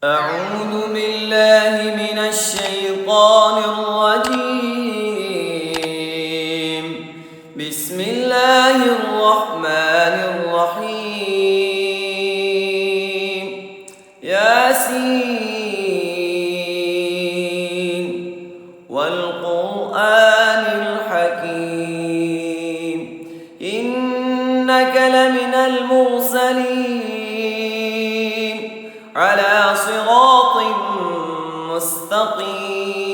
أعوذ بالله من الشيطان الرجيم. بسم الله الرحمن الرحيم. ياسين والقرآن الحكيم إنك لمن المرسلين على صراط مستقيم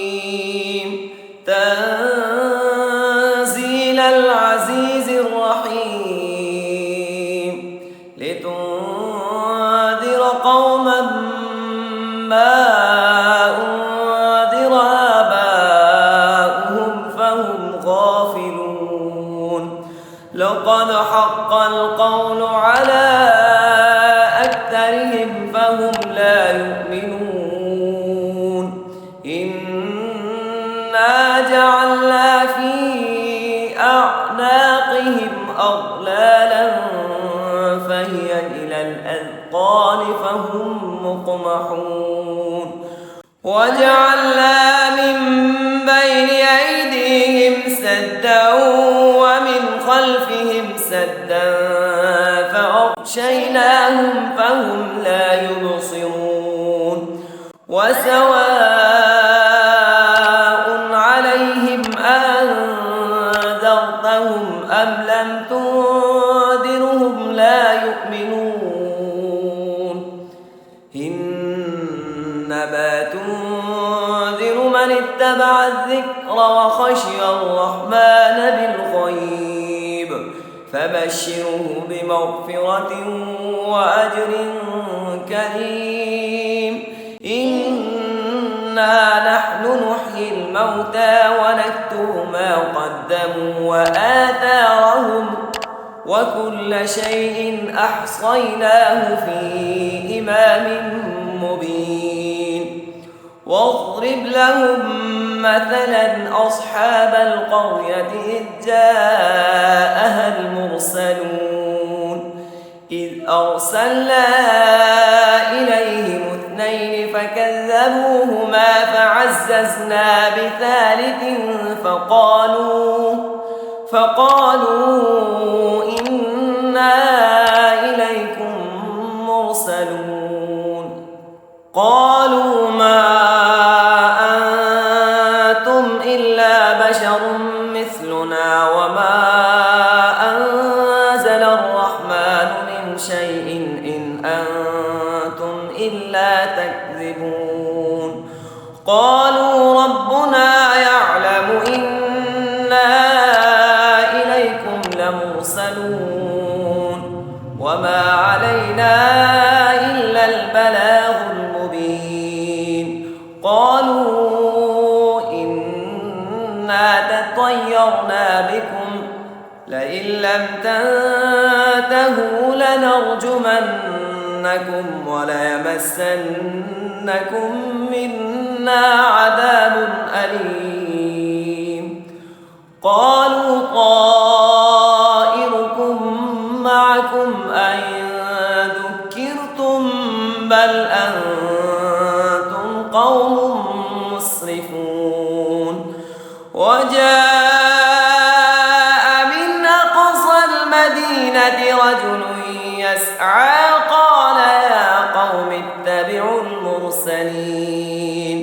تنزيل العزيز الرحيم لتنذر قوما ما أنذر آباؤهم فهم غافلون لقد حق القول على أكثرهم فهم لا يؤمنون إنا جعلنا في أعناقهم أغلالا فهي إلى الأذقان فهم مقمحون وجعلنا من بين أيديهم سدا ومن خلفهم سدا فأغشيناهم فهم لا يبصرون وسواء عليهم أنذرتهم أم لم تنذرهم لا يؤمنون إنما تنذر من اتبع الذكر وخشي الرحمن بالغيب فبشره بمغفرة وأجر كريم إنا نحن نحيي الموتى ونكتب ما قدموا وآثارهم وكل شيء أحصيناه في إمام مبين واضرب لهم مثلا أصحاب القرية إذ جاءها المرسلون إذ أرسلنا إليهم اثنين فكذبوهما فعززنا بثالث فقالوا إنا إليكم مرسلون قالوا ما أنتم إلا بشر مثلنا وما أنزل الرحمن من شيء إن أنتم إلا تكذبون قالوا ربنا يعلم إنا إليكم لمرسلون وما علينا إلا البلاغ المبين قالوا إنا تطيرنا بكم لئن لم تنتهوا لنرجمنكم وليمسنكم منا عذاب أليم قالوا طائركم معكم أئن ذكرتم بل أنتم قوم مسرفون وجاء من أقصى المدينة رجل يسعى قال يا قوم اتبعوا المرسلين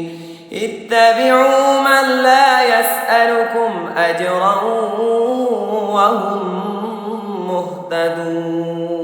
اتبعوا من لا يسألكم أجرا وهم مهتدون